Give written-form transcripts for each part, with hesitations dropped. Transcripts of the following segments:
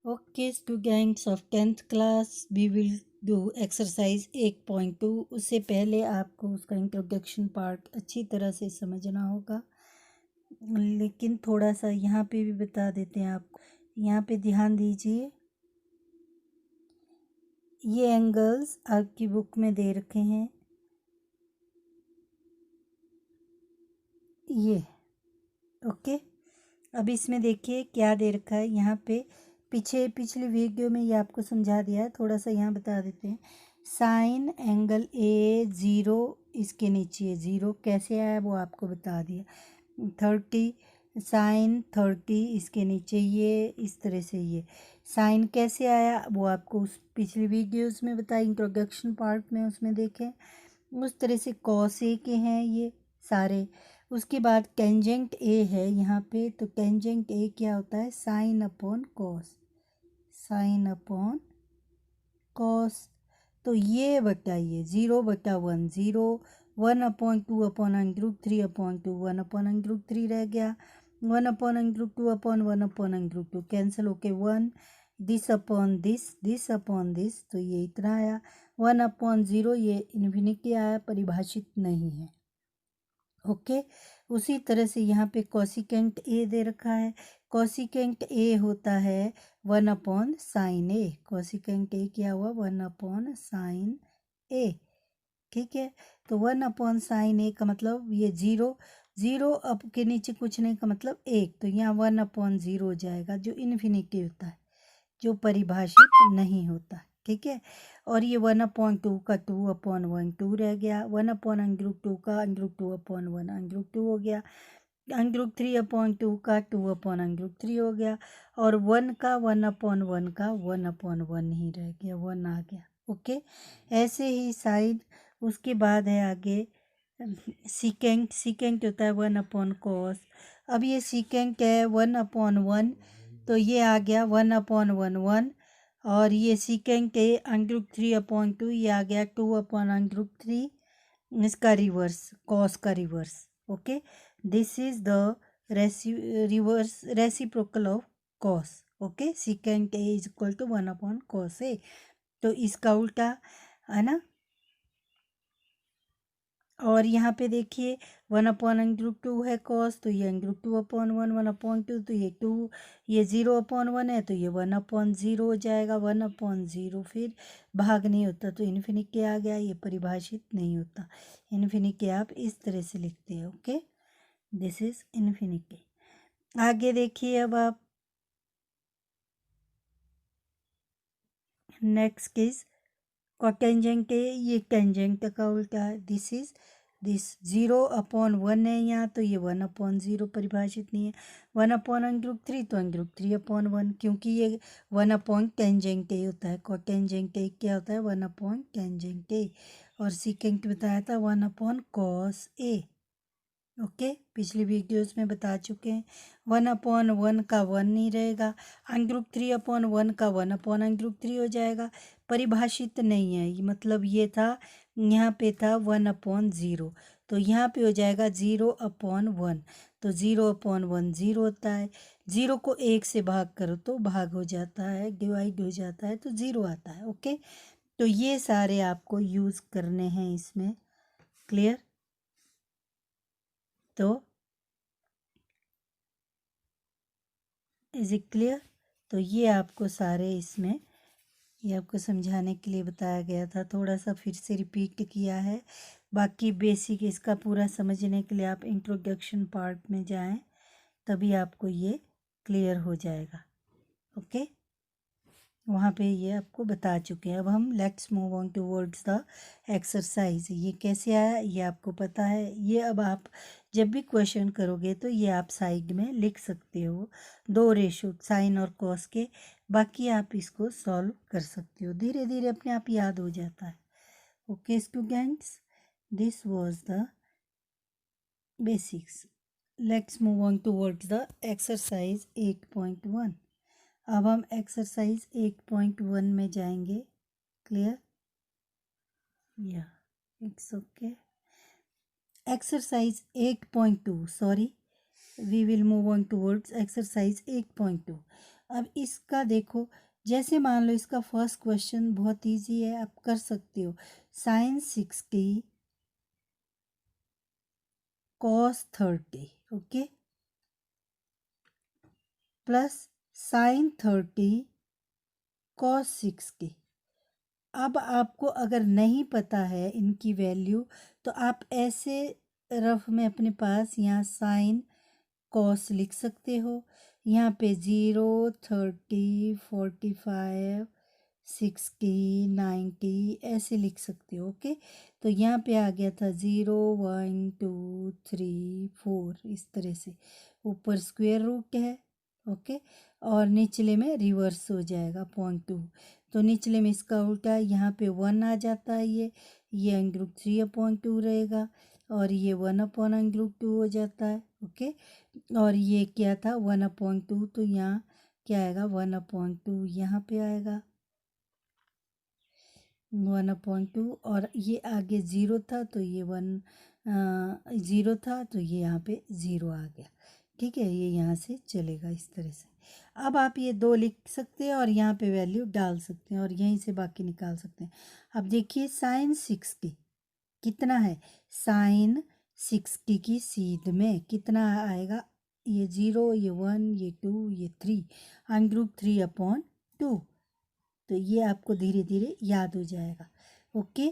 Okay, students of 10th class, we will do exercise 8.2. उससे पहले आपको उसका इंट्रोडक्शन पार्ट अच्छी तरह से समझना होगा, लेकिन थोड़ा सा यहाँ पे भी बता देते हैं आपको। यहाँ पे ध्यान दीजिए, ये एंगल्स आपकी बुक में दे रखे हैं, ये ओके। अब इसमें देखिए क्या दे रखा है यहाँ पे। पिछली वीडियो में ये आपको समझा दिया है, थोड़ा सा यहाँ बता देते हैं। साइन एंगल ए 0, इसके नीचे है 0, कैसे आया वो आपको बता दिया। 30 साइन 30, इसके नीचे ये इस तरह से, ये साइन कैसे आया वो आपको उस पिछली वीडियोस में बताया, इंट्रोडक्शन पार्ट में, उसमें देखें। उस तरह से कॉस ए के हैं ये सारे। उसके बाद टेंजेंट ए है यहाँ पे, तो टेंजेंट ए क्या होता है, sine upon cos, sine upon cos. तो ये बताइए 0/1, 0, 1/2/√3 अपॉन 2, 1/√3 रह गया, 1/√2 अपॉन 1/√2 कैंसिल होके 1, this upon this upon this, तो ये इतना आया। 1/0 ये इन्फिनिटी आया, परिभाषित नहीं है, ओके। उसी तरह से यहाँ पे कॉसिकेंट ए दे रखा है। कॉसिकेंट ए होता है 1/sin ए, कॉसिकेंट ए क्या हुआ, 1/sin ए, ठीक है। तो 1/sin ए का मतलब ये 0, 0 अब के नीचे कुछ नहीं का मतलब 1, तो यहाँ 1/0 हो जाएगा, जो इन्फिनिटी होता है, जो परिभाषित नहीं होता, ठीक है। और ये 1/2 का 2/1, 2 रह गया, 1/√2 का √2/1, √2 हो गया, √3/2 का 2/√3 हो गया, और 1 का 1/1 का 1/1 ही रह गया, 1 आ गया, ओके। ऐसे ही साइड, उसके बाद है आगे सीकेंट। सीकेंट होता है 1/cos। अब ये सीकेंट है 1/1, तो ये आ गया 1/1, और ये सीकेंट है √3/2, ये आ गया 2/√3, इसका रिवर्स, कॉस का reverse, okay. This is the reverse reciprocal of cos, okay. Secant A is equal to 1/cos A, तो इसका उल्टा है ना। और यहाँ पे देखिए 1/√2 है कॉस, तो ये √2/1, 1/2, तो ये 2, ये 0/1 है, तो ये 1/0 हो जाएगा, 1/0 फिर भाग नहीं होता, तो इन्फिनिटी आ गया, ये परिभाषित नहीं होता। इन्फिनिटी आप इस तरह से लिखते हैं, ओके, दिस इज इन्फिनिटी। आगे देखिए अब आप, नेक्स्ट इज कोटेंजेंट है, ये टेंजेंट का उल्टा है, दिस 0/1 है यहाँ, तो ये 1/0 परिभाषित नहीं है। 1/√3, तो √3/1, क्योंकि ये 1/टेंजेंट ए होता है। कोटेंजेंट ए क्या होता है, 1/टेंजेंट ए, और सीकेंट बताया था 1/cos ए, ओके। पिछली वीडियोस में बता चुके हैं। 1/1 का 1 नहीं रहेगा, √3/1 का 1/√3 हो जाएगा, परिभाषित नहीं है, मतलब ये था, यहाँ पे था 1/0, तो यहाँ पे हो जाएगा 0/1, तो 0/1 0 होता है, 0 को 1 से भाग करो तो भाग हो जाता है, डिवाइड हो जाता है, तो 0 आता है, ओके। तो ये सारे आपको यूज़ करने हैं इसमें, क्लियर। तो इज इट क्लियर। तो ये आपको सारे इसमें, ये आपको समझाने के लिए बताया गया था, थोड़ा सा फिर से रिपीट किया है। बाकी बेसिक इसका पूरा समझने के लिए आप इंट्रोडक्शन पार्ट में जाएं, तभी आपको ये क्लियर हो जाएगा, ओके। वहाँ पे ये आपको बता चुके हैं। अब हम let's move on towards the exercise. ये कैसे आया ये आपको पता है, ये अब आप जब भी क्वेश्चन करोगे तो ये आप साइड में लिख सकते हो, 2 रेशो साइन और कॉस के। बाकी आप इसको सॉल्व कर सकते हो, धीरे धीरे अपने आप याद हो जाता है, okay students. This was the basics. Let's move on towards the exercise 8.1। अब हम एक्सरसाइज 8.1 में जाएंगे, क्लियर, या it's okay. Exercise 8.2, sorry, we will move on towards exercise 8.2। अब इसका देखो, जैसे मान लो इसका फर्स्ट क्वेश्चन बहुत इजी है, आप कर सकते हो। Sine 60 cos 30, okay, plus sine 30 cos 60। अब आपको अगर नहीं पता है इनकी वैल्यू, तो आप ऐसे रफ में अपने पास यहाँ साइन कॉस लिख सकते हो। यहाँ पे 0, 30, 45, 60, 90 ऐसे लिख सकते हो, ओके। तो यहाँ पे आ गया था 0, 1, 2, 3, 4, इस तरह से ऊपर स्क्वायर रूट है, ओके। और निचले में रिवर्स हो जाएगा 0.2, तो निचले में इसका उल्टा यहाँ पे 1 आ जाता है, ये √3/2 रहेगा, और ये 1/√2 हो जाता है, ओके। और ये क्या था 1/2, तो यहाँ क्या आएगा 1/2 यहाँ पे आएगा 1/2, और ये आगे 0 था तो ये 0 था तो ये यहाँ पे 0 आ गया, ठीक है। ये यहाँ से चलेगा इस तरह से। अब आप ये 2 लिख सकते हैं और यहाँ पे वैल्यू डाल सकते हैं और यहीं से बाकी निकाल सकते हैं। अब देखिए साइन 60 कितना है, साइन 60 की सीध में कितना आएगा, ये 0, ये 1, ये 2, ये 3, √3/2। तो ये आपको धीरे धीरे याद हो जाएगा, ओके।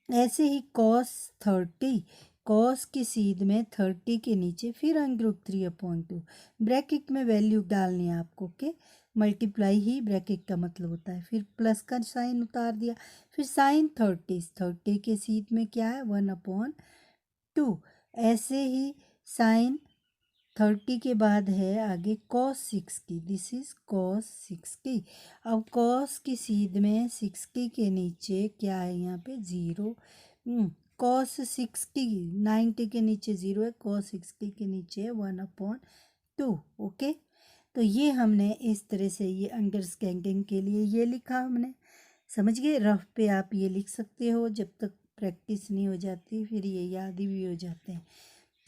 ऐसे ही कॉस 30, कॉस की सीध में 30 के नीचे फिर √3/2, ब्रैकेट में वैल्यू डालनी है आपको, ओके। मल्टीप्लाई ही ब्रैकेट का मतलब होता है, फिर प्लस का साइन उतार दिया, फिर साइन 30 के सीध में क्या है 1/2। ऐसे ही साइन 30 के बाद है आगे cos 60, दिस इज cos 60। अब cos की सीध में 60 के नीचे क्या है, यहाँ पे 0, cos 60, 90 के नीचे 0 है, cos 60 के नीचे है 1/2, ओके। तो ये हमने इस तरह से ये अंडरस्टैंडिंग के लिए ये लिखा हमने, समझ गए। रफ पे आप ये लिख सकते हो, जब तक प्रैक्टिस नहीं हो जाती फिर ये याद ही भी हो जाते हैं।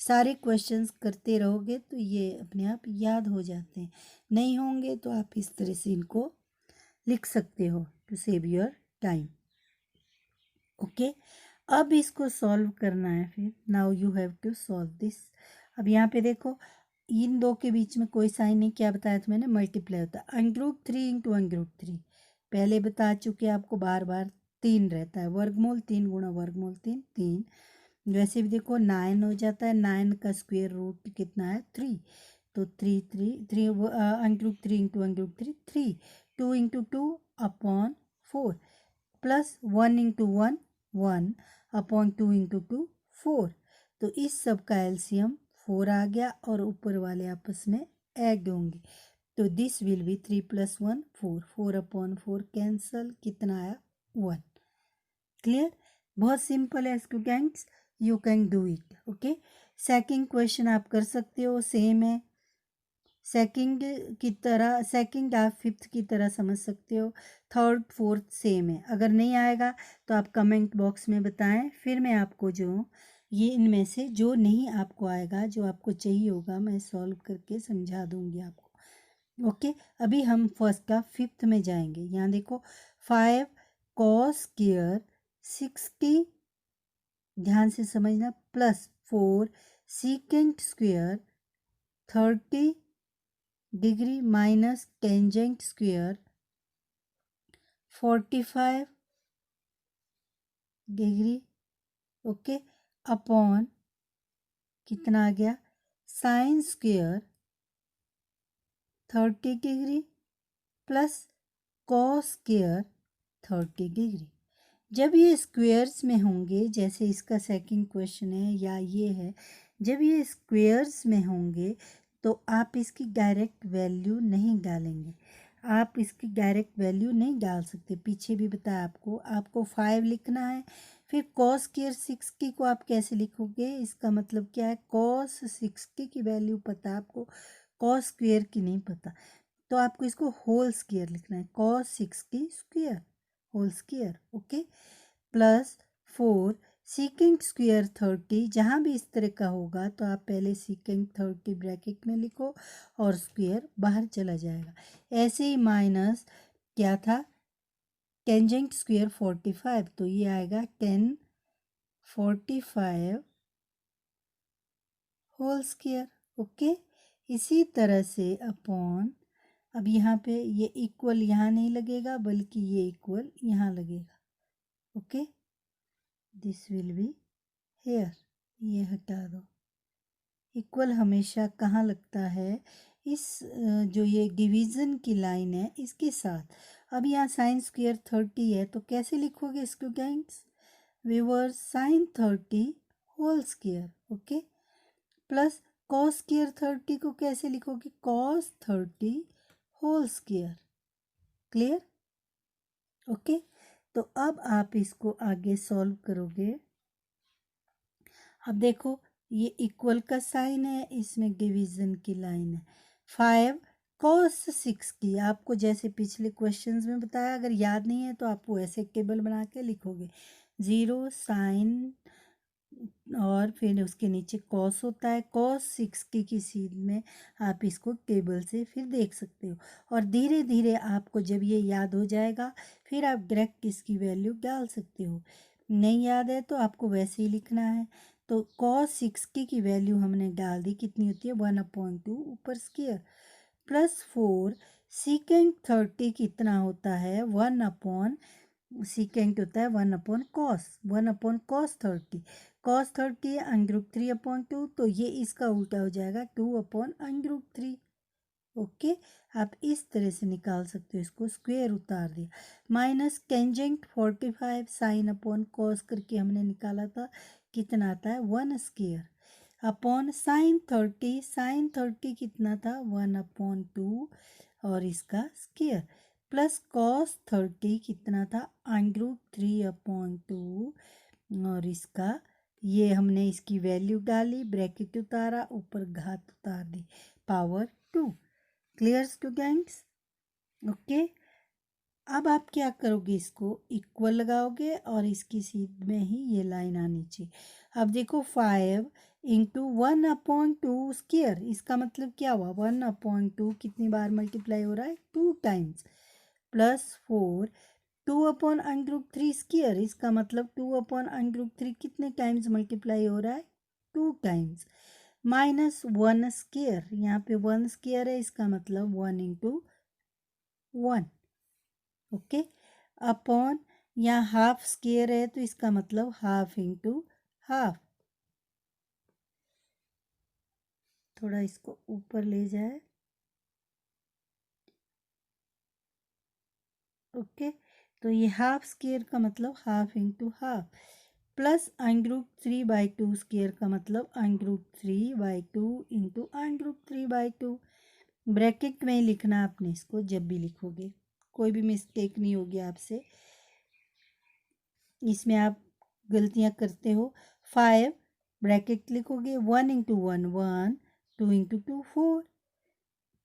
सारे क्वेश्चंस करते रहोगे तो ये अपने आप याद हो जाते हैं, नहीं होंगे तो आप इस तरह से इनको लिख सकते हो to save your time, okay. अब इसको सॉल्व करना है, फिर now you have to solve this. अब यहाँ पे देखो, इन दो के बीच में कोई साइन नहीं, क्या बताया था मैंने, मल्टीप्लाई होता है, √3 × √3 पहले बता चुके आपको, बार बार 3 रहता है, वर्गमूल 3 × वर्गमूल 3, 3। वैसे भी देखो 9 हो जाता है, 9 का स्क्वायर रूट कितना है 3, तो 3 3 3 √3 × √3 3, 2 × 2/4 प्लस 1 × 1 1/2 × 2 4। तो इस सब का एलसीएम 4 आ गया और ऊपर वाले आपस में ऐड होंगे, तो दिस विल बी 3 + 1 4, 4/4 कैंसल, कितना आया 1। क्लियर, बहुत सिंपल है students, you can do it, okay. Second question आप कर सकते हो, सेम है, सेकंड की तरह, सेकंड आप फिफ्थ की तरह समझ सकते हो, थर्ड फोर्थ सेम है। अगर नहीं आएगा तो आप कमेंट बॉक्स में बताएं, फिर मैं आपको जो ये इनमें से जो नहीं आपको आएगा, जो आपको चाहिए होगा, मैं सॉल्व करके समझा दूंगी आपको, ओके। अभी हम फर्स्ट का फिफ्थ में जाएंगे। यहाँ देखो 5 cos² 60, ध्यान से समझना, plus 4 sec² 30 degree minus tangent square 45 degree, okay, upon कितना आ गया sine square 30 degree plus cos square 30 degree. जब ये स्क्वेयर्स में होंगे, जैसे इसका सेकंड क्वेश्चन है या ये है, जब ये स्क्वेयर्स में होंगे तो आप इसकी डायरेक्ट वैल्यू नहीं डालेंगे, आप इसकी डायरेक्ट वैल्यू नहीं डाल सकते। पीछे भी बताया आपको 5 लिखना है, फिर कॉस स्क्वायर 60 को आप कैसे लिखोगे, इसका मतलब क्या है, कॉस 60 की वैल्यू पता है आपको, कॉस स्क्वायर की नहीं पता, तो आपको इसको होल स्क्वायर लिखना है, cos 60 square whole square, okay, plus 4 secant square 30, जहाँ भी इस तरह का होगा तो आप पहले सीकेंट 30 ब्रैकेट में लिखो और स्क्वायर बाहर चला जाएगा। ऐसे ही माइनस क्या था, टेंजेंट स्क्वायर 45, तो ये आएगा 10 45 होल स्क्वायर। ओके, इसी तरह से अपॉन, अब यहाँ पे ये इक्वल यहाँ नहीं लगेगा बल्कि ये इक्वल यहाँ लगेगा। Okay, this will be here, ये हटा दो। इक्वल हमेशा कहाँ लगता है, इस जो ये डिवीज़न की लाइन है इसके साथ। अब यहाँ साइन स्क्वायर 30 है तो कैसे लिखोगे इसको guys, viewers, sine 30 whole square. Okay, plus cos square 30 को कैसे लिखोगे, cos 30 whole square. Clear? Okay, तो अब आप इसको आगे सॉल्व करोगे। अब देखो ये इक्वल का साइन है, इसमें डिवीजन की लाइन है। 5 cos 6 की, आपको जैसे पिछले क्वेश्चंस में बताया, अगर याद नहीं है तो आप वो ऐसे टेबल बना के लिखोगे। 0 साइन और फिर उसके नीचे कॉस होता है, cos 6 की किसी में आप इसको टेबल से फिर देख सकते हो। और धीरे धीरे आपको जब ये याद हो जाएगा फिर आप डायरेक्ट इसकी वैल्यू डाल सकते हो। नहीं याद है तो आपको वैसे ही लिखना है। तो cos 60 की वैल्यू हमने डाल दी, कितनी होती है 1/2 ऊपर स्क्वायर, प्लस 4 सीकेंट 30 कितना होता है 1/, सीकेंट होता है 1/cos, 1/cos 30, cos 30 √3/2, तो ये इसका उल्टा हो जाएगा 2/√3। ओके, आप इस तरह से निकाल सकते हो, इसको स्क्वायर उतार दिया। Minus tangent 45 sine upon cos करके हमने निकाला था, कितना आता है 1 स्क्वायर, अपॉन साइन 30, साइन 30 कितना था 1/2 और इसका स्क्वायर, प्लस कॉस 30 कितना था √3/2 और इसका, ये हमने इसकी वैल्यू डाली, ब्रैकेट उतारा, ऊपर घात उतार दी, पावर 2। Clear students? ओके, अब आप क्या करोगे, इसको इक्वल लगाओगे और इसकी सीध में ही ये लाइन आनी चाहिए। अब देखो 5 इंटू 1/2 स्क्वायर, इसका मतलब क्या हुआ 1/2 कितनी बार मल्टीप्लाई हो रहा है 2 टाइम्स, प्लस 4 2/√3 स्क्वायर, इसका मतलब 2/√3 कितने टाइम्स मल्टीप्लाई हो रहा है 2 टाइम्स, माइनस 1 स्क्वायर, यहाँ पे 1 स्क्वायर है, इसका मतलब 1 इंटू 1। ओके, अपॉन यहाँ हाफ स्क्वायर है तो इसका मतलब हाफ इंटू हाफ। थोड़ा इसको ऊपर ले जाए। ओके, तो ये हाफ स्क्वायर का मतलब half into half, plus √3/2 square का मतलब √3/2 इंटू √3/2। ब्रैकेट में ही लिखना आपने इसको, जब भी लिखोगे कोई भी मिस्टेक नहीं होगी आपसे, इसमें आप गलतियां करते हो। 5 ब्रैकेट लिखोगे, 1 इंटू 1 1, 2 इंटू 2 4,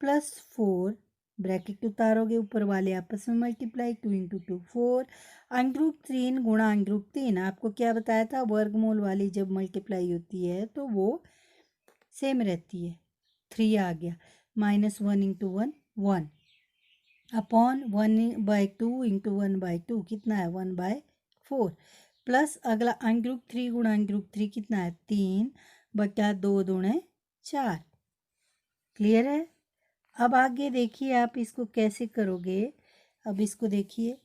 प्लस 4 ब्रैकेट उतारोगे, ऊपर वाले आपस में मल्टीप्लाई, 2 इंटू 2 4, √3 गुणा √3, आपको क्या बताया था, वर्गमूल वाली जब मल्टीप्लाई होती है तो वो सेम रहती है, 3 आ गया, माइनस 1 इंटू 1 1, अपॉन 1/2 इंटू 1/2 कितना है 1/4, प्लस अगला √3 गुणा √3 कितना है 3/2 दूणे 4। क्लियर है? अब आगे देखिए आप इसको कैसे करोगे। अब इसको देखिए,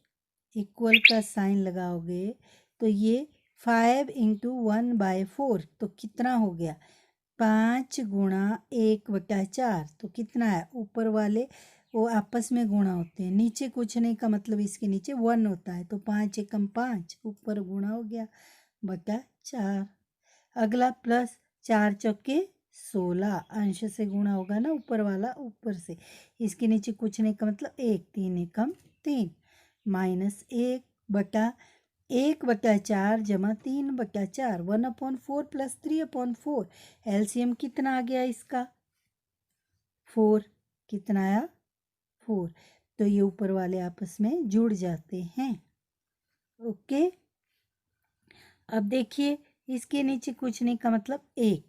इक्वल का साइन लगाओगे तो ये 5 इंटू 1/4 तो कितना हो गया 5 गुणा 1/4, तो कितना है, ऊपर वाले वो आपस में गुणा होते हैं, नीचे कुछ नहीं का मतलब इसके नीचे 1 होता है, तो 5 एकम 5 ऊपर गुणा हो गया बटा 4। अगला प्लस 4 चौके 16, अंश से गुणा होगा ना ऊपर वाला ऊपर से, इसके नीचे कुछ नहीं का मतलब 1, 3 एकम 3, माइनस 1/4 जमा 3/4, 1/4 प्लस 3/4, एलसीएम कितना आ गया इसका 4, कितना आया 4, तो ये ऊपर वाले आपस में जुड़ जाते हैं। ओके, अब देखिए इसके नीचे कुछ नहीं का मतलब 1।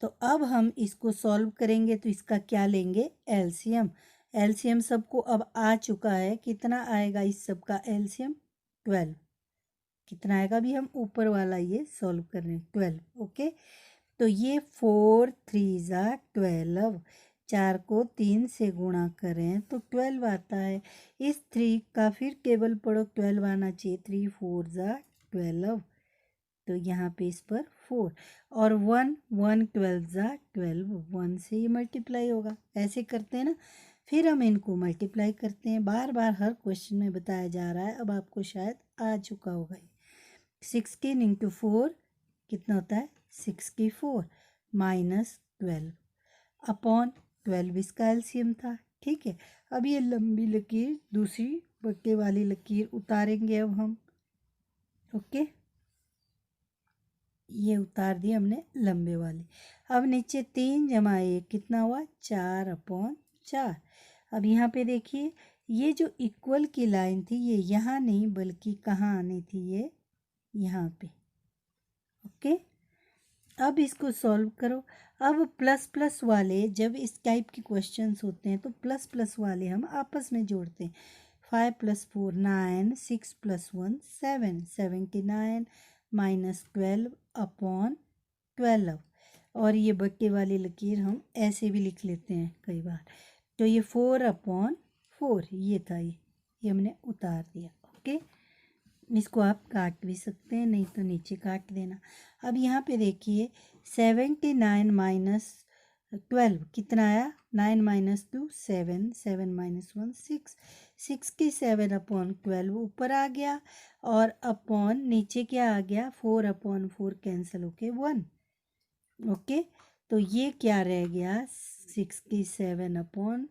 तो अब हम इसको सॉल्व करेंगे तो इसका क्या लेंगे, एलसीएम। एलसीएम सबको अब आ चुका है, कितना आएगा इस सब का एलसीएम, 12। कितना आएगा, अभी हम ऊपर वाला ये सॉल्व कर रहे हैं, 12। ओके, तो ये 4 3 ज़ा 12, 4 को 3 से गुणा करें तो 12 आता है। इस 3 का फिर टेबल पढ़ो, 12 आना चाहिए, 3 4 ज़ा 12, तो यहाँ पे इस पर 4 और 1 1 12 ज़ा 12, 1 से ये मल्टीप्लाई होगा, ऐसे करते हैं ना। फिर हम इनको मल्टीप्लाई करते हैं, बार बार हर क्वेश्चन में बताया जा रहा है, अब आपको शायद आ चुका होगा। 16 इंटू 4 कितना होता है, 64 माइनस 12 अपॉन 12 इसका एलसीएम था। ठीक है, अब ये लंबी लकीर, दूसरी बट्टे वाली लकीर उतारेंगे अब हम। ओके, ये उतार दी हमने लंबे वाली। अब नीचे 3 जमा 1 कितना हुआ, 4 अपॉन 4। अब यहाँ पे देखिए ये जो इक्वल की लाइन थी ये यहाँ नहीं बल्कि कहाँ आनी थी, ये यहाँ पे। ओके, अब इसको सॉल्व करो। अब प्लस प्लस वाले जब इस टाइप के क्वेश्चंस होते हैं तो प्लस प्लस वाले हम आपस में जोड़ते हैं। 5 + 4 9, 6 + 1 7, 79 माइनस 12 अपॉन 12। और ये बट्टे वाली लकीर हम ऐसे भी लिख लेते हैं कई बार, तो ये 4 अपॉन 4 ये था, ये हमने उतार दिया। ओके, इसको आप काट भी सकते हैं, नहीं तो नीचे काट देना। अब यहाँ पे देखिए 79 माइनस 12 कितना आया, 9 माइनस 2 7, 7 माइनस 1 6, 67 अपॉन 12 ऊपर आ गया और अपॉन नीचे क्या आ गया, 4 अपॉन 4 कैंसिल होके 1। ओके, तो ये क्या रह गया, 67 अपॉन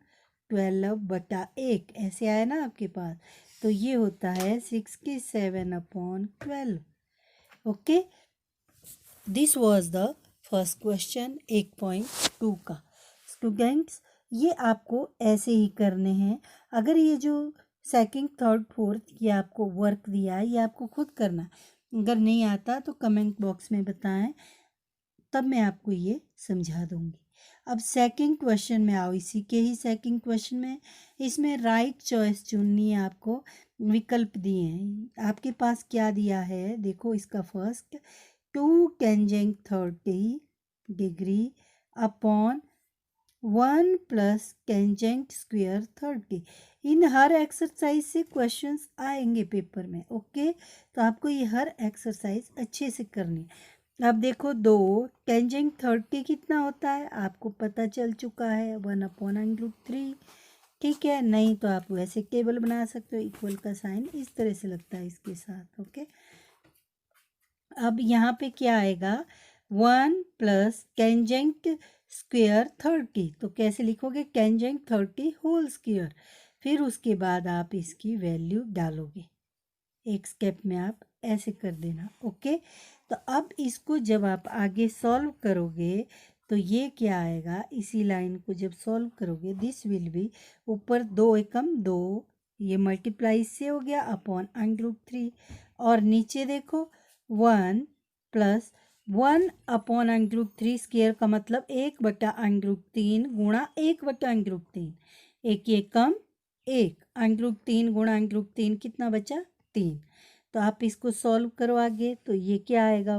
12 बटा 1, ऐसे आया ना आपके पास, तो ये होता है 67 upon 12। Okay, this was the first question 1.2 का। स्टूडेंट्स ये आपको ऐसे ही करने हैं। अगर ये जो सेकंड थर्ड फोर्थ ये आपको वर्क दिया है ये आपको खुद करना, अगर नहीं आता तो कमेंट बॉक्स में बताएं, तब मैं आपको ये समझा दूंगी। अब सेकंड क्वेश्चन में आओ, इसी के ही सेकंड क्वेश्चन में, इसमें राइट चॉइस चुननी है आपको। विकल्प दिए हैं आपके पास, क्या दिया है देखो, इसका first 2 tangent 30 degree upon 1 plus tangent square 30। इन हर एक्सरसाइज से क्वेश्चंस आएंगे पेपर में। ओके, तो आपको ये हर एक्सरसाइज अच्छे से करनी है। अब देखो 2 टेंजेंट 30 कितना होता है आपको पता चल चुका है, 1/√3। ठीक है, नहीं तो आप वैसे टेबल बना सकते हो, इक्वल का साइन इस तरह से लगता है इसके साथ। ओके, अब यहाँ पे क्या आएगा, 1 प्लस टेंजेंट स्क्वायर 30, तो कैसे लिखोगे, टेंजेंट 30 होल स्क्वायर। फिर उसके बाद आप इसकी वैल्यू डालोगे, एक स्टेप में आप ऐसे कर देना। ओके, तो अब इसको जब आप आगे सॉल्व करोगे तो ये क्या आएगा, इसी लाइन को जब सॉल्व करोगे दिस विल बी, ऊपर 2 एकम 2, ये मल्टीप्लाई से हो गया अपॉन √3, और नीचे देखो 1 प्लस 1 अपॉन √3 स्क्वायर का मतलब 1/√3 गुणा 1/√3, एक ये कम 1, √3 गुणा √3 कितना बचा, 3। तो आप इसको सॉल्व करो आगे, तो ये क्या आएगा,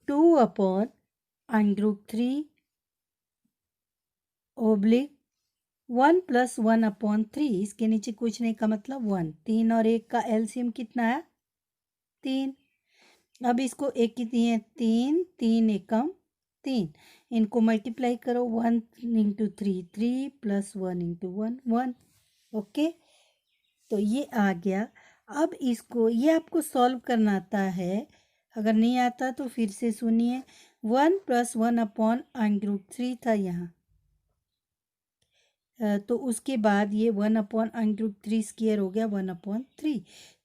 2 अपॉन √3 ओब्लिक 1 प्लस 1 अपॉन 3, इसके नीचे कुछ नहीं का मतलब 1। 3 और 1 का एलसीएम कितना है, 3। अब इसको एक कितनी है, 3, 3 एकम 3, इनको मल्टीप्लाई करो, 1 इंटू 3 3 प्लस 1 इंटू 1 1। ओके, तो ये आ गया। अब इसको ये आपको सॉल्व करना आता है, अगर नहीं आता तो फिर से सुनिए। 1 प्लस 1 अपॉन √3 था यहाँ, तो उसके बाद ये 1 अपॉन √3 स्क्वायर हो गया 1/3।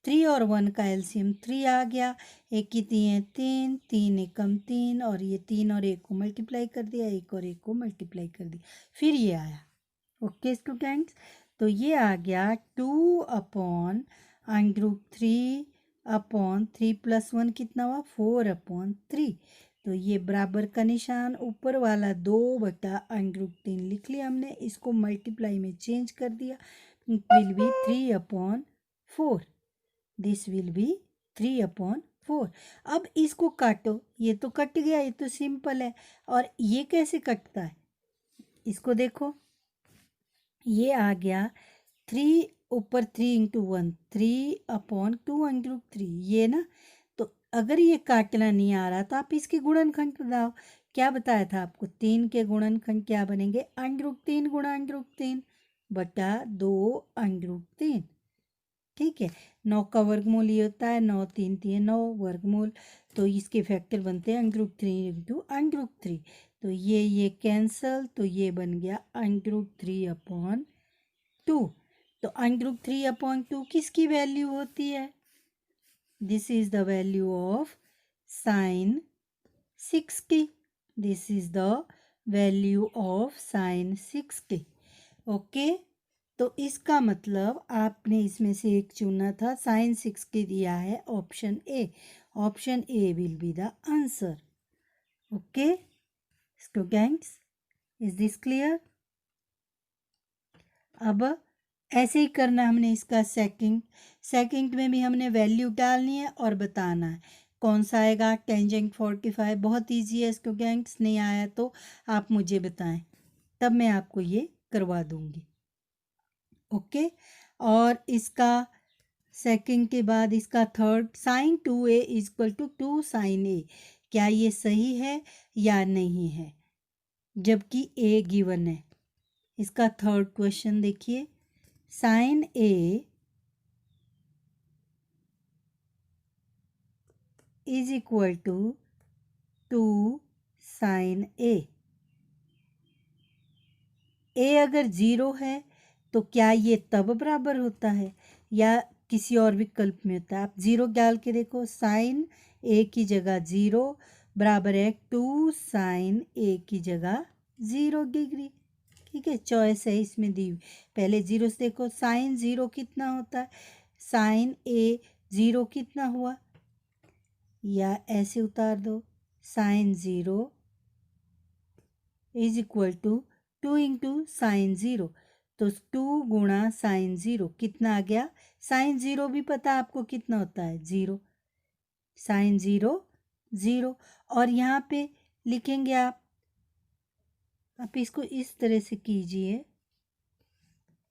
3 और 1 का एलसीएम 3 आ गया, एक कितनी है 3, 3 एकम 3, और ये 3 और 1 को मल्टीप्लाई कर दिया, 1 और 1 को मल्टीप्लाई कर दिया, फिर ये आया। ओके स्टूडेंट्स, तो ये आ गया 2 अपॉन √3 अपॉन 3+1 कितना हुआ 4/3। तो ये बराबर का निशान ऊपर वाला 2/√3 लिख लिया हमने, इसको मल्टीप्लाई में चेंज कर दिया, will be 3/4। This will B 3/4। अब इसको काटो, ये तो कट गया, ये तो सिंपल है। और ये कैसे कटता है इसको देखो, ये आ गया 3 ऊपर 3×1 3/2√3 ये ना। तो अगर ये काटना नहीं आ रहा तो आप इसके गुणनखंड बताओ। क्या बताया था आपको, 3 के गुणनखंड क्या बनेंगे, √3 गुणा √3 बटा 2√3। ठीक है, 9 का वर्गमूल ये होता है 9 3 3 9 वर्गमूल, तो इसके फैक्टर बनते हैं √3 तो ये कैंसल, तो ये बन गया √3/2। तो √3/2 किसकी वैल्यू होती है, this is the value of sine 60। This is the value of sine 60। Okay, तो इसका मतलब आपने इसमें से एक चुना था, साइन 60 दिया है option A. Option A will be the answer. Okay students, is this clear. अब ऐसे ही करना हमने इसका सेकंड में भी हमने वैल्यू डालनी है और बताना है कौन सा आएगा। टेंजेंट 45 बहुत इजी है स्टूडेंट्स, नहीं आया तो आप मुझे बताएं, तब मैं आपको ये करवा दूंगी। ओके, और इसका सेकंड के बाद इसका third, sine 2a equal to 2 sine a, क्या ये सही है या नहीं है, जबकि a गिवन है। इसका थर्ड क्वेश्चन देखिए, sine a is equal to 2 sine a। a अगर 0 है तो क्या ये तब बराबर होता है या किसी और विकल्प में होता है। आप 0 डाल के देखो, साइन a की जगह 0 बराबर है 2 साइन a की जगह 0 डिग्री। ठीक है, चॉइस है इसमें दी हुई। पहले 0 से देखो, साइन 0 कितना होता है, साइन a 0 कितना हुआ, या ऐसे उतार दो, sine 0 is equal to 2 × sine 0, तो 2 गुणा साइन 0 कितना आ गया, साइन 0 भी पता है आपको कितना होता है 0, साइन 0 0। और यहाँ पे लिखेंगे आप इसको इस तरह से कीजिए,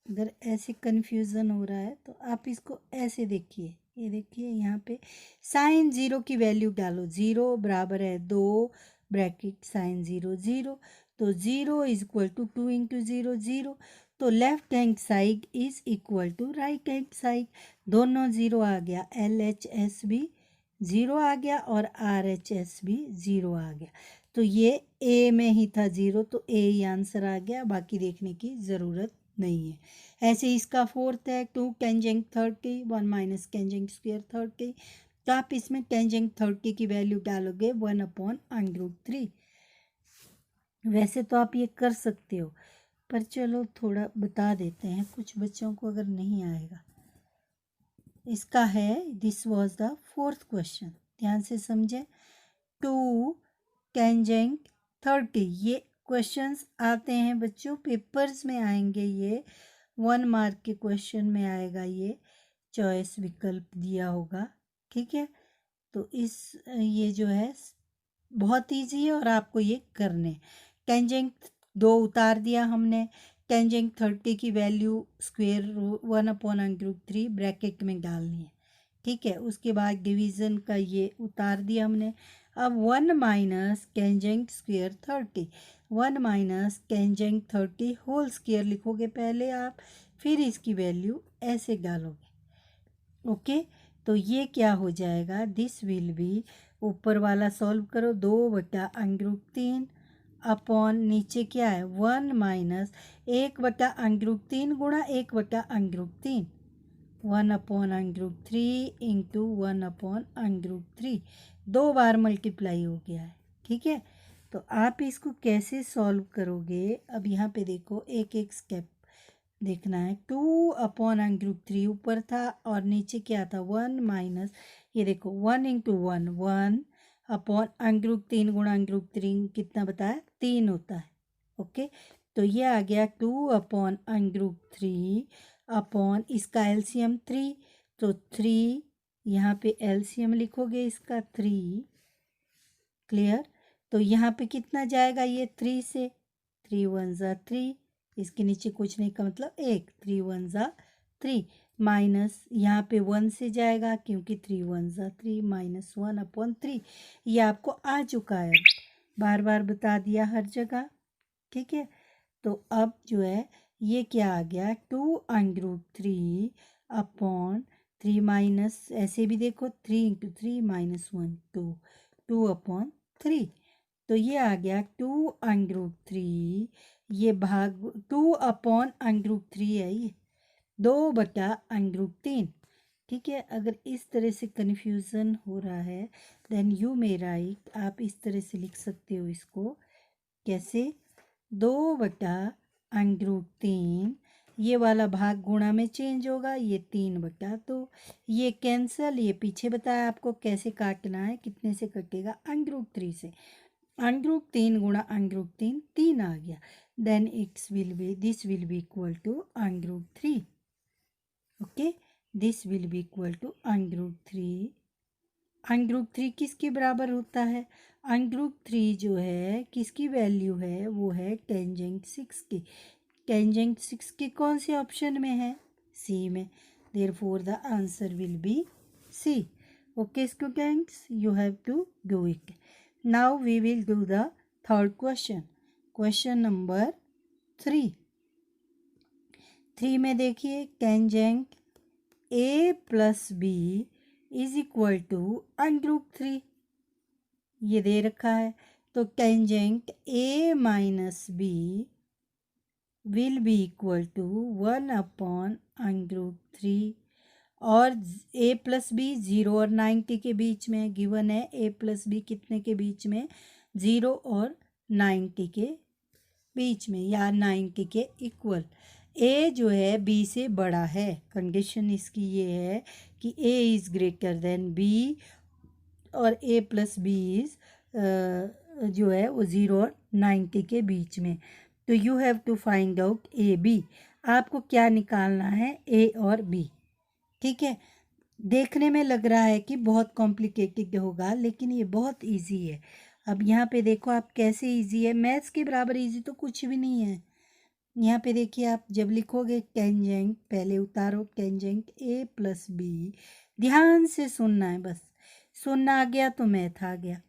अगर ऐसे कन्फ्यूज़न हो रहा है तो आप इसको ऐसे देखिए, ये देखिए यहाँ पे साइन 0 की वैल्यू डालो, 0 बराबर है 2 ब्रैकेट साइन 0 0, तो 0 इज इक्वल टू 2 × 0 0, तो left hand side is equal to right hand side, दोनों 0 आ गया, LHS भी 0 आ गया और RHS भी 0 आ गया। तो ये A में ही था 0, तो A ही आंसर आ गया, बाकी देखने की ज़रूरत नहीं है। ऐसे इसका फोर्थ है 2 टेंजेंट 30 1 माइनस टेंजेंट स्क्वायर 30, तो आप इसमें टेंजेंट 30 की वैल्यू डालोगे 1/√3। वैसे तो आप ये कर सकते हो, पर चलो थोड़ा बता देते हैं, कुछ बच्चों को अगर नहीं आएगा। इसका है, this was the fourth question, ध्यान से समझे। 2 टेंजेंट 30, ये क्वेश्चंस आते हैं बच्चों, पेपर्स में आएंगे, ये 1 मार्क के क्वेश्चन में आएगा, ये चॉइस विकल्प दिया होगा। ठीक है, तो ये जो है बहुत ईजी है और आपको ये करने। टेंजेंट 2 उतार दिया हमने, टेंजेंट 30 की वैल्यू स्क्वायर 1/√3 ब्रैकेट में डालनी है। ठीक है, उसके बाद डिवीज़न का ये उतार दिया हमने। अब 1 minus tangent square 30, 1 minus tangent 30 whole square लिखोगे पहले आप, फिर इसकी वैल्यू ऐसे डालोगे। ओके, तो ये क्या हो जाएगा, दिस विल बी, ऊपर वाला सॉल्व करो, 2/√3 अपॉन नीचे क्या है 1 माइनस 1/√3 गुणा 1/√3, 1/√3 इंटू 1/√3, 2 बार मल्टीप्लाई हो गया है। ठीक है, तो आप इसको कैसे सॉल्व करोगे, अब यहाँ पे देखो एक एक स्टेप देखना है। 2/√3 ऊपर था और नीचे क्या था 1 माइनस ये देखो 1 इंटू 1 1 अपॉन अंगरूप 3 गुणा अंगरूप 3 कितना बताया 3 होता है। ओके, तो ये आ गया 2 अपॉन अंगरूप 3 अपॉन इसका एलसीएम 3, तो 3 यहाँ पे एलसीएम लिखोगे इसका 3। क्लियर, तो यहाँ पे कितना जाएगा ये 3 से, 3 1 ज़ा 3, इसके नीचे कुछ नहीं का मतलब 1, 3 1 ज़ा 3 माइनस यहाँ पे 1 से जाएगा क्योंकि 3 1 ज़ा 3 माइनस 1 अपॉन 3। ये आपको आ चुका है, बार बार बता दिया हर जगह। ठीक है, तो अब जो है ये क्या आ गया 2 अंगरूप 3 अपॉन 3 माइनस ऐसे भी देखो 3 इंटू 3 माइनस 1 2 2 अपॉन 3, तो ये आ गया 2 अंगरूप 3, ये भाग 2 अपॉन अंगरूप 3 है, ये 2 बटा अंगरूप 3। ठीक है, अगर इस तरह से कन्फ्यूज़न हो रहा है देन यू मे राइट, आप इस तरह से लिख सकते हो इसको कैसे 2 बटा अंगरूप 3, ये वाला भाग गुणा में चेंज होगा, ये 3 बटा 2, ये कैंसल, ये पीछे बताया आपको कैसे काटना है, कितने से कटेगा अंगरूप 3 से, अंगरूप 3 गुणा अंगरूप 3 3 आ गया, then it's will be this will be equal to अंगरूप 3। Okay, this will be equal to अंगरूप 3। अंगरूप 3 किसके बराबर होता है, अंगरूप 3 जो है किसकी वैल्यू है वो है टेंजेंट 6 की, टेंजेंट 6 के कौन से ऑप्शन में है, सी में, therefore the answer will be C. Okay students, you have to do it. Now we will do the third question, question number 3। 3 में देखिए tangent A plus B is equal to under root 3, ये दे रखा है, तो tangent A minus B will be equal to 1 upon under root 3, और a plus B 0 और 90 के बीच में गिवन है, a प्लस बी कितने के बीच में 0 और 90 के बीच में या 90 के इक्वल, a जो है b से बड़ा है, कंडीशन इसकी ये है कि a is greater than b और a प्लस बी इज़ जो है वो 0 और 90 के बीच में, तो you have to find out A B, आपको क्या निकालना है a और b। ठीक है, देखने में लग रहा है कि बहुत कॉम्प्लिकेटेड होगा लेकिन ये बहुत इजी है। अब यहाँ पे देखो आप कैसे इजी है, मैथ्स के बराबर इजी तो कुछ भी नहीं है। यहाँ पे देखिए आप जब लिखोगे टेंजेंट, पहले उतारो टेंजेंट ए प्लस बी, ध्यान से सुनना है, बस सुनना आ गया तो मैथ आ गया,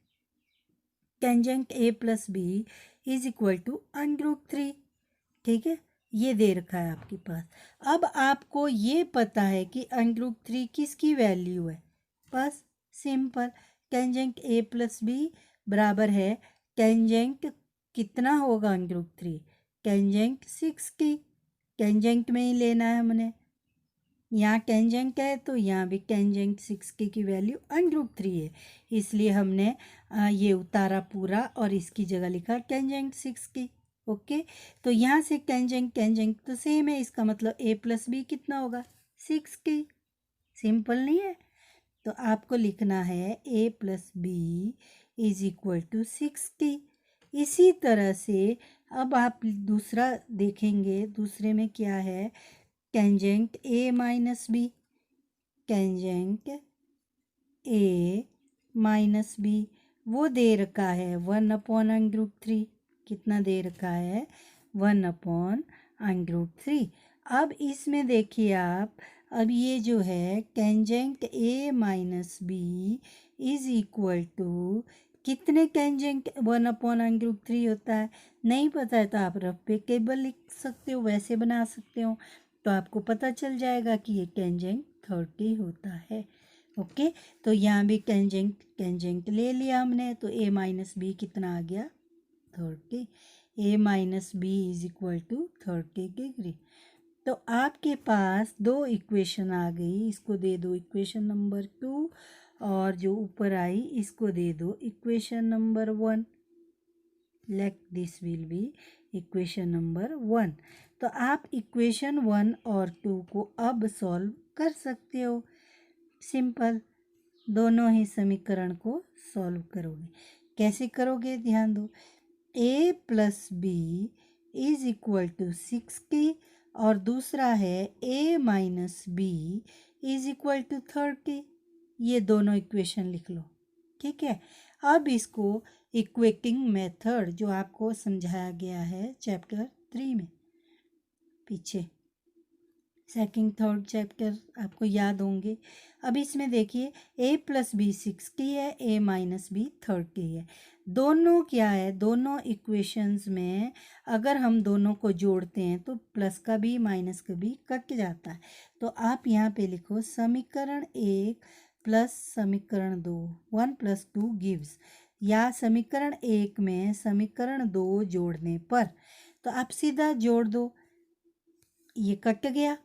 tangent A plus B is equal to under root 3। ठीक है, ये दे रखा है आपके पास। अब आपको ये पता है कि अंडरूट 3 किसकी वैल्यू है, बस simple, tangent A plus B बराबर है टेंजेंट कितना होगा अंडरूट 3, टेंजेंट 6 की, टेंजेंट में ही लेना है हमने, यहाँ टेंजेंट है तो यहाँ भी टेंजेंट 6 की वैल्यू अंडरूट 3 है, इसलिए हमने ये उतारा पूरा और इसकी जगह लिखा टेंजेंट 6 की। ओके, तो यहाँ से टेंजेंट टेंजेंट तो सेम है, इसका मतलब a प्लस बी कितना होगा 6 की, सिंपल नहीं है, तो आपको लिखना है a plus B is equal to 6 की। इसी तरह से अब आप दूसरा देखेंगे, दूसरे में क्या है, tangent a minus B, tangent a minus B वो दे रखा है 1 अपॉन अंडरूट 3, कितना दे रखा है 1 अपॉन अंडरूट 3। अब इसमें देखिए आप, अब ये जो है tangent a minus B is equal to कितने टेंजेंट 1 अपॉन अंडरूट 3 होता है, नहीं पता है तो आप रफ पे टेबल लिख सकते हो, वैसे बना सकते हो, तो आपको पता चल जाएगा कि ये टेंजेंट 30 होता है। ओके, तो यहाँ भी टेंजेंट टेंजेंट ले लिया हमने, तो a माइनस बी कितना आ गया 30, a minus B is equal to 30 degree. तो आपके पास दो इक्वेशन आ गई, इसको दे दो इक्वेशन नंबर 2 और जो ऊपर आई इसको दे दो equation number 1, let this will B equation number 1। तो आप इक्वेशन 1 और 2 को अब सॉल्व कर सकते हो, सिंपल, दोनों ही समीकरण को सॉल्व करोगे। कैसे करोगे ध्यान दो। a plus B is equal to 60 और दूसरा है a minus B is equal to 30। ये दोनों इक्वेशन लिख लो, ठीक है। अब इसको इक्वेटिंग मेथड जो आपको समझाया गया है चैप्टर 3 में, पीछे सेकंड थर्ड चैप्टर आपको याद होंगे। अब इसमें देखिए a प्लस बी 60 है, a माइनस बी 30 है। दोनों क्या है, दोनों इक्वेशंस में अगर हम दोनों को जोड़ते हैं तो प्लस का भी माइनस का भी कट जाता है। तो आप यहाँ पे लिखो समीकरण 1 प्लस समीकरण 2, 1 प्लस 2 गिव्स, या समीकरण 1 में समीकरण 2 जोड़ने पर, तो आप सीधा जोड़ दो, ये कट गया।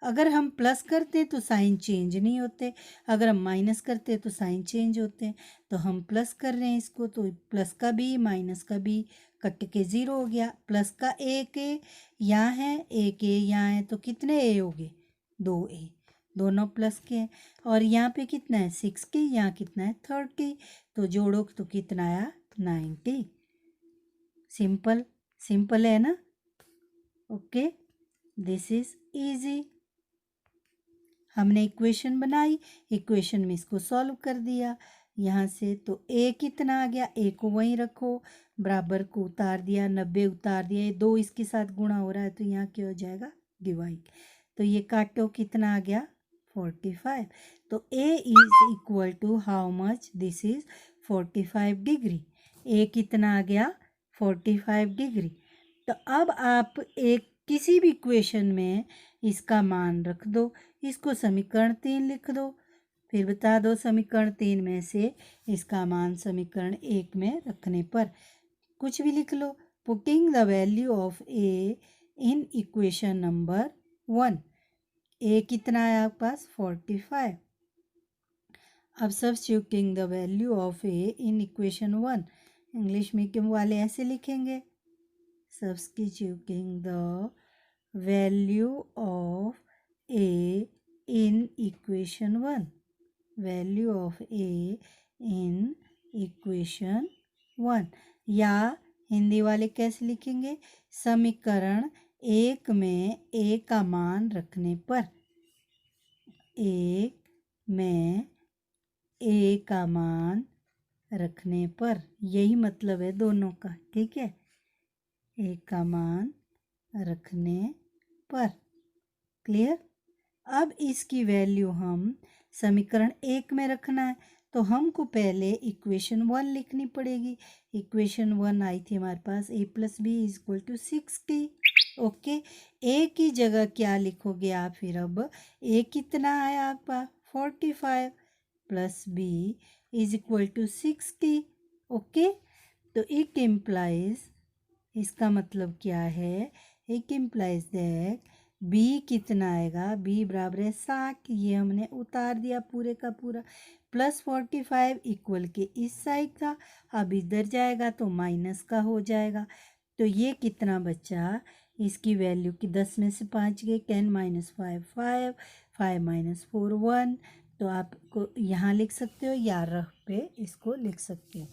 अगर हम प्लस करते तो साइन चेंज नहीं होते, अगर हम माइनस करते तो साइन चेंज होते हैं। तो हम प्लस कर रहे हैं इसको, तो प्लस का भी माइनस का भी कट के 0 हो गया। प्लस का एक ए यहाँ है, एक ए यहाँ है, तो कितने ए हो गए, 2 ए, दोनों प्लस के हैं। और यहाँ पे कितना है 60, यहाँ कितना है 30, तो जोड़ो तो कितना आया 90। सिंपल सिंपल है ना। Okay, this is easy. हमने इक्वेशन बनाई, इक्वेशन में इसको सॉल्व कर दिया यहाँ से। तो a कितना आ गया, a को वहीं रखो, बराबर को उतार दिया, 90 उतार दिया, ये 2 इसके साथ गुणा हो रहा है तो यहाँ क्या हो जाएगा डिवाइड। तो ये काटो, कितना आ गया 45। तो a is equal to how much, this is 45 degree. a कितना आ गया 45 डिग्री। तो अब आप एक किसी भी इक्वेशन में इसका मान रख दो, इसको समीकरण 3 लिख दो, फिर बता दो समीकरण 3 में से इसका मान समीकरण 1 में रखने पर कुछ भी लिख लो। Putting the value of a in equation number 1, a कितना है आपके पास 45। अब substituting the value of a in equation 1, English medium वाले ऐसे लिखेंगे, substituting the value of a in equation 1, value of a in equation 1, या हिंदी वाले कैसे लिखेंगे, समीकरण 1 में a का मान रखने पर, 1 में a का मान रखने पर, यही मतलब है दोनों का, ठीक है, a का मान रखने पर। क्लियर। अब इसकी वैल्यू हम समीकरण 1 में रखना है, तो हमको पहले इक्वेशन 1 लिखनी पड़ेगी। इक्वेशन 1 आई थी हमारे पास a plus B is equal to 60। Okay, a की जगह क्या लिखोगे आप फिर, अब a कितना आया आपका 45 plus b is equal to 60। Okay, तो इट इम्प्लाइज, इसका मतलब क्या है, इट इम्प्लाइज दैट b कितना आएगा, b बराबर है 60, ये हमने उतार दिया पूरे का पूरा, प्लस 45 इक्वल के इस साइड का, अब इधर जाएगा तो माइनस का हो जाएगा। तो ये कितना बचा, इसकी वैल्यू की 10 में से 5 गए, 10 माइनस 5 5, 5 माइनस 4 1। तो आपको यहाँ लिख सकते हो या रफ पे इसको लिख सकते हो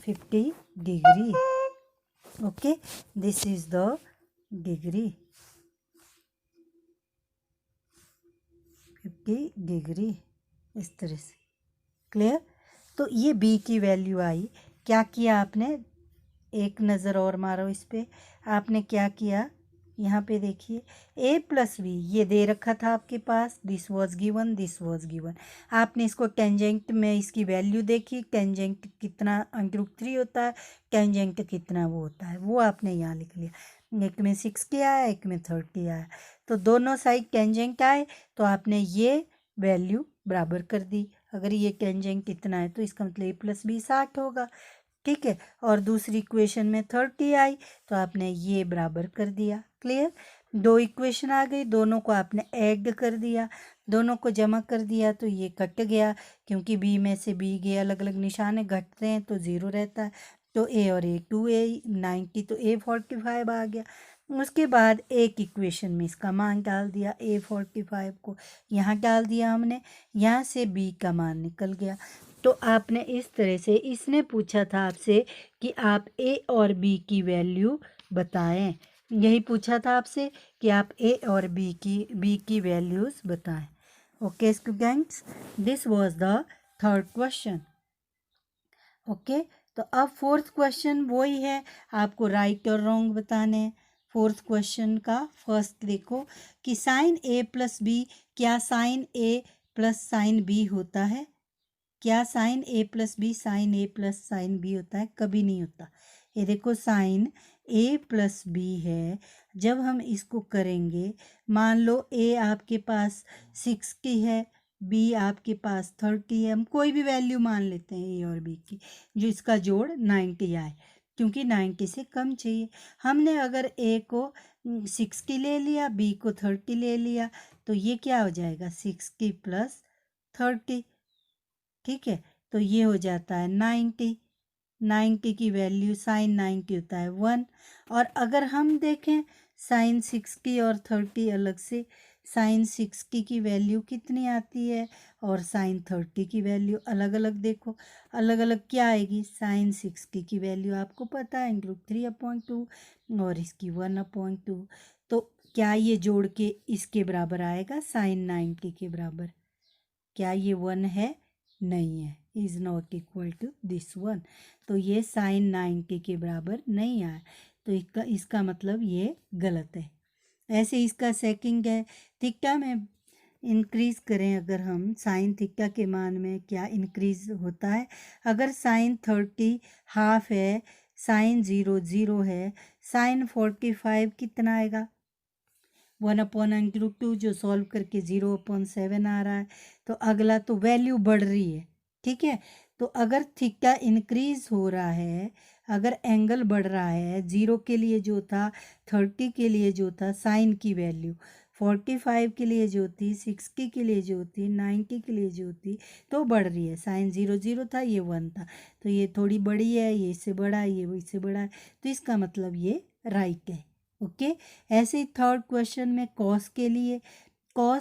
50 degree. Okay, this is the degree, 50 degree, इस तरह से। क्लियर। तो ये b की वैल्यू आई। क्या किया आपने, एक नज़र और मारो इस पे, आपने क्या किया, यहाँ पे देखिए a प्लस बी ये दे रखा था आपके पास, this was given, this was given. आपने इसको टेंजेंट में इसकी वैल्यू देखी, टेंजेंट कितना √3 होता है, टेंजेंट कितना वो होता है, वो आपने यहाँ लिख लिया। एक में 60 आया, एक में 30 आया, तो दोनों साइड टेंजेंट आए तो आपने ये वैल्यू बराबर कर दी। अगर ये टेंजेंट इतना है तो इसका मतलब a प्लस बी 60 होगा, ठीक है। और दूसरी इक्वेशन में 30 आई तो आपने ये बराबर कर दिया। क्लियर। दो इक्वेशन आ गई, दोनों को आपने ऐड कर दिया, दोनों को जमा कर दिया तो ये कट गया, क्योंकि b में से b गए, अलग अलग निशाने घटते हैं तो 0 रहता है। तो a और a 2a 90, तो a 45 आ गया। उसके बाद एक इक्वेशन में इसका मान डाल दिया, A45 को यहाँ डाल दिया हमने, यहाँ से B का मान निकल गया। तो आपने इस तरह से, इसने पूछा था आपसे कि आप A और B की वैल्यू बताएं, यही पूछा था आपसे कि आप A और B की वैल्यूज़ बताएं। Okay students, this was the third question. Okay, तो अब फोर्थ क्वेश्चन वही है, आपको राइट और रॉन्ग बताने हैं। फोर्थ क्वेश्चन का फर्स्ट देखो कि साइन A प्लस बी, क्या sine A plus sine B होता है? क्या sine A plus B sine A plus sine B होता है? कभी नहीं होता। ये देखो साइन A प्लस B है, जब हम इसको करेंगे, मान लो A आपके पास 6 की है, B आपके पास 30 है, हम कोई भी वैल्यू मान लेते हैं A और B की, जो इसका जोड़ 90 आए, क्योंकि 90 से कम चाहिए। हमने अगर A को 60 ले लिया, B को 30 ले लिया, तो ये क्या हो जाएगा 60 प्लस 30, ठीक है, तो ये हो जाता है 90 की वैल्यू साइन 90 होता है 1। और अगर हम देखें साइन 60 और 30 अलग से, साइन 60 की वैल्यू कितनी आती है और साइन 30 की वैल्यू अलग अलग, देखो अलग अलग क्या आएगी। साइन 60 की वैल्यू आपको पता है √3/2 और इसकी 1/2, तो क्या ये जोड़ के इसके बराबर आएगा साइन 90 के बराबर? क्या ये 1 है? नहीं है, is not equal to this 1, तो ये साइन 90 के बराबर नहीं आया, तो इसका मतलब ये गलत है। ऐसे इसका सेकंड है, थीटा में इंक्रीज़ करें अगर हम, साइन थीटा के मान में क्या इंक्रीज़ होता है? अगर साइन 30 हाफ है, साइन 0 है, साइन 45 कितना आएगा? 1/√2, जो सॉल्व करके 0/7 आ रहा है। तो अगला तो वैल्यू बढ़ रही है, ठीक है, तो अगर थीटा इंक्रीज हो रहा है, अगर एंगल बढ़ रहा है, 0 के लिए जो था, 30 के लिए जो था, साइन की वैल्यू 45 के लिए जो थी, 60 के लिए जो थी, 90 के लिए जो थी, तो बढ़ रही है। साइन 0 था, ये 1 था, तो ये थोड़ी बड़ी है, ये इससे बड़ा है, ये इससे बड़ा है, तो इसका मतलब ये राइट है। ओके, ऐसे ही थर्ड क्वेश्चन में कॉस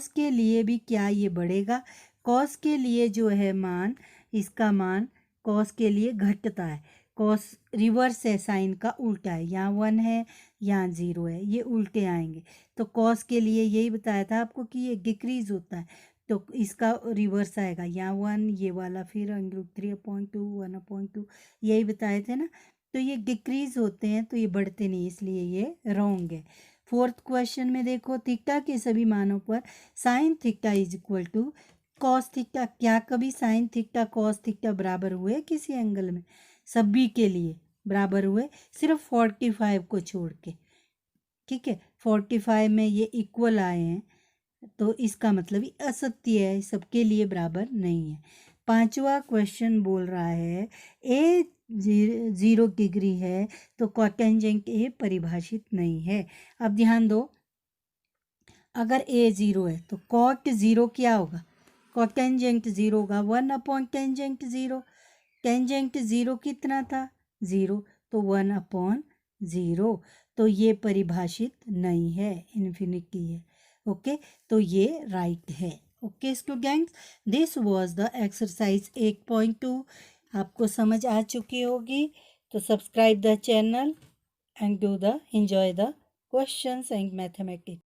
के लिए भी क्या ये बढ़ेगा? कॉस के लिए जो है मान, इसका मान कॉस के लिए घटता है, कॉस रिवर्स है, साइन का उल्टा है, यहाँ 1 है, यहाँ 0 है, ये उल्टे आएंगे, तो कॉस के लिए यही बताया था आपको कि ये डिक्रीज होता है, तो इसका रिवर्स आएगा, यहाँ 1, ये वाला फिर √3/2 1/2, यही बताए थे ना, तो ये डिक्रीज होते हैं, तो ये बढ़ते नहीं, इसलिए ये रॉन्ग है। फोर्थ क्वेश्चन में देखो, थीटा के सभी मानों पर sine theta is equal to cos theta, क्या कभी साइन थीटा कॉस थीटा बराबर हुए किसी एंगल में? सभी के लिए बराबर हुए, सिर्फ 45 को छोड़ के, ठीक है, 45 में ये इक्वल आए हैं, तो इसका मतलब ये असत्य है, सबके लिए बराबर नहीं है। पांचवा क्वेश्चन बोल रहा है ए 0 डिग्री है, तो कॉटेंजेंट ए परिभाषित नहीं है। अब ध्यान दो, अगर ए 0 है तो कॉट 0 क्या होगा? कॉटेंजेंट 0 होगा, 1/टेंजेंट 0, टेंजेंट 0 कितना था? 0, तो 1/0, तो ये परिभाषित नहीं है, इन्फिनिटी है। ओके, तो ये राइट है। Okay students, this was the exercise 8.2, आपको समझ आ चुकी होगी, तो subscribe the channel and do the enjoy the questions and mathematics.